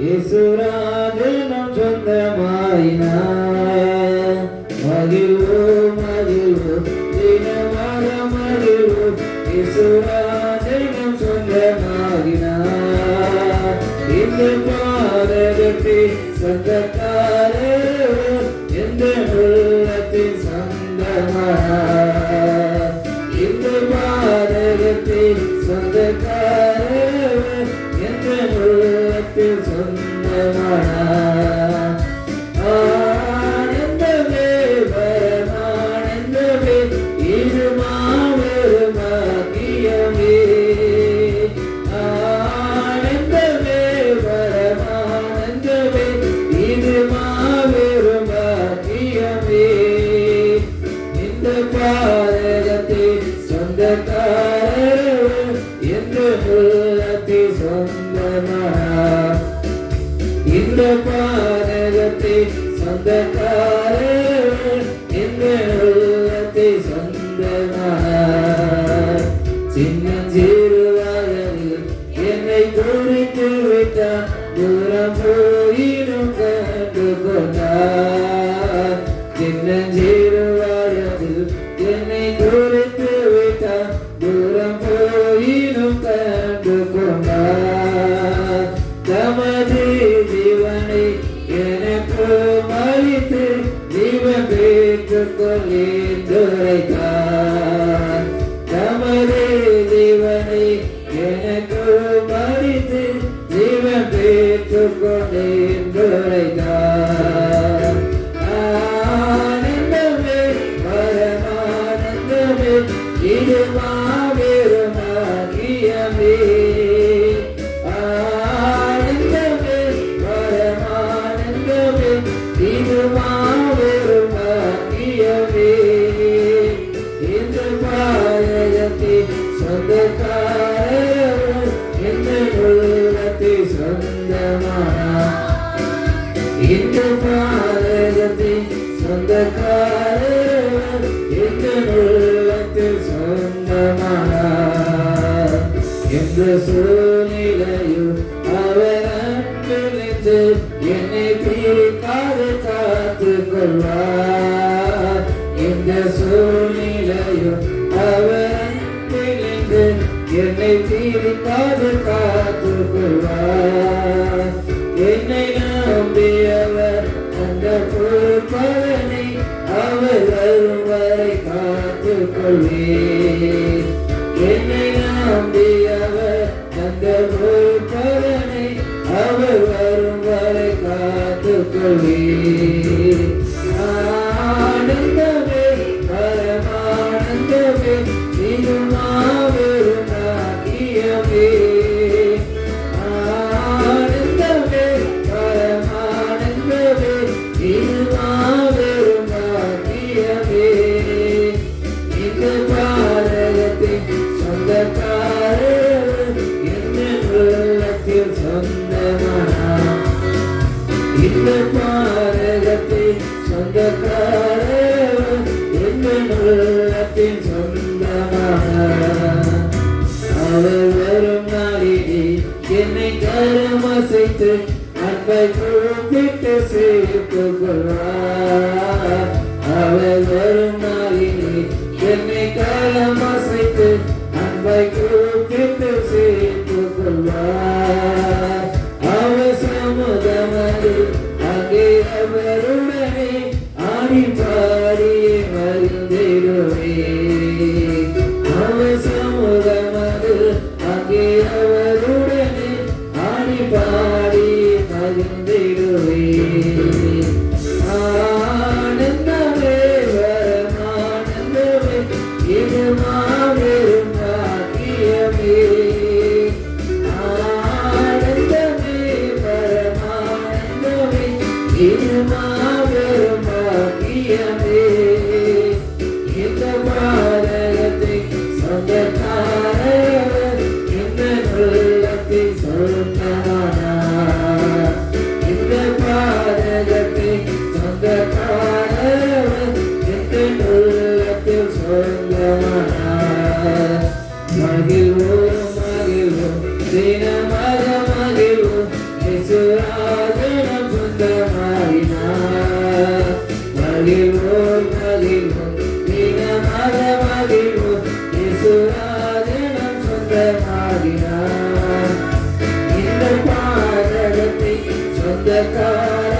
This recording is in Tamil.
இயேசுராஜனும் சொந்தமாயினார். மகிழ்வோம் மகிழ்வோம் தினமாக மகிழ்வோம், இயேசுராஜனும் சொந்தமாகினார். இந்த பாதகத்தின் சொந்தக்காரர் எந்த உள்ளத்தின் சொந்தமானார். இந்த பாதகத்தின் சொந்தக்காரர் எந்த உள்ளத்தில் சொந்தமானார். ஆனந்தமே பரமானந்தமே இது மாபெரும் பாக்கியமே. ஆனந்தமே பரமானந்தமே இது மாபெரும் பாக்கியமே. இந்த பாதகத்தின் சொந்தக்காரர் எந்த உள்ளத்தில் சொந்தமானார். இந்த பாதகத்தின் சொந்தக்காரர் எந்த உள்ளத்தில் சொந்தமானார். சின்னஞ்சிறு வயதில் என்னை குறித்து விட்டார், தூரம் போயினும் கண்டு கொண்டார். சின்னஞ்சிறு வயதில் என்னை குறித்து விட்டார், தூரம் போயினும் கண்டு கொண்டார். தமது ஜீவனை எனக்கு மறித்து ஜீவன் பெற்றுக் கொள்ளைத்தார். தமது ஜீவனை எனக்கு மறித்து ஜீவன் பெற்றுக் கொள்ளைத்தார். ஆனந்தமே பரமானந்தமே இது மாபெரும் பாக்கியமே. ஆனந்தமே பரமானந்தமே இது மாபெரும் பாக்கியமே. இந்த பாதகத்தின் சொந்தக்காரர் எந்த உள்ளத்தில் சொந்தமானார். இந்த பாதகத்தின் சொந்தக்காரர் எந்த உள்ளத்தில் சொந்தமானார். எந்த சூழ்நிலையும் அவர் அன்பிலிருந்து என்னை பிரிக்காது காத்துக் கொள்வார். எந்த சூழ்நிலையும் அவர் அன்பிலிருந்து என்னை பிரிக்காது காத்துக் கொள்வார். என்னை நம்பியவர் அந்த பொறுப்பவனை அவர் வரும் வரை காத்துக் கொள்வேன். என்னை நம்பியவர் அந்த பொறுப்பவனை அவர் வரும் வரை காத்துக் கொள்வேன். ஆனந்தமே பரமானந்தமே இது மாபெரும் பாக்கியமே. ஆனந்தமே பரமானந்தமே இது மாபெரும் பாக்கியமே. இந்த பாதகத்தின் சொந்தக்காரர் எந்த உள்ளத்தில் சொந்தமானார். இந்த பாதகத்தின் சொந்தக்காரர் எந்த உள்ளத்தில் சொந்தமானார். அவர் வரும் நாளிலே என்னை கரமசைத்து அன்பை கூப்பிட்டு சேர்த்துக் கொள்வார். அவர் வரும் நாளிலே என்னை கரமசைத்து அன்பை கூப்பிட்டு சேர்த்துக் கொள்வார். அவர் சமுதமது அங்கே அவருடனே ஆடி பாடியே மகிழ்ந்திடுவே. அவர் சமுதமது அங்கே அவருடனே ஆடி பாடி மகிழ்ந்திடுவே. ஆனந்தமே பரமானந்தமே இது மாபெரும் பாக்கியமே. ஆனந்தமே பரமானந்தமே இது மாபெரும் பாக்கியமே. இந்த பாதகத்தின் சொந்தக்காரர் எந்த உள்ளத்தில் சொந்தமானார். இந்த பாதகத்தின் இயேசுராஜனம் சொந்தமாகினார். மகிழ்வோம் மகிழ்வோம் தினமாக மகிழ்வோம் இயேசுராஜனம் சொந்தமாகினார். இந்த பாதகத்தை சொந்தக்கார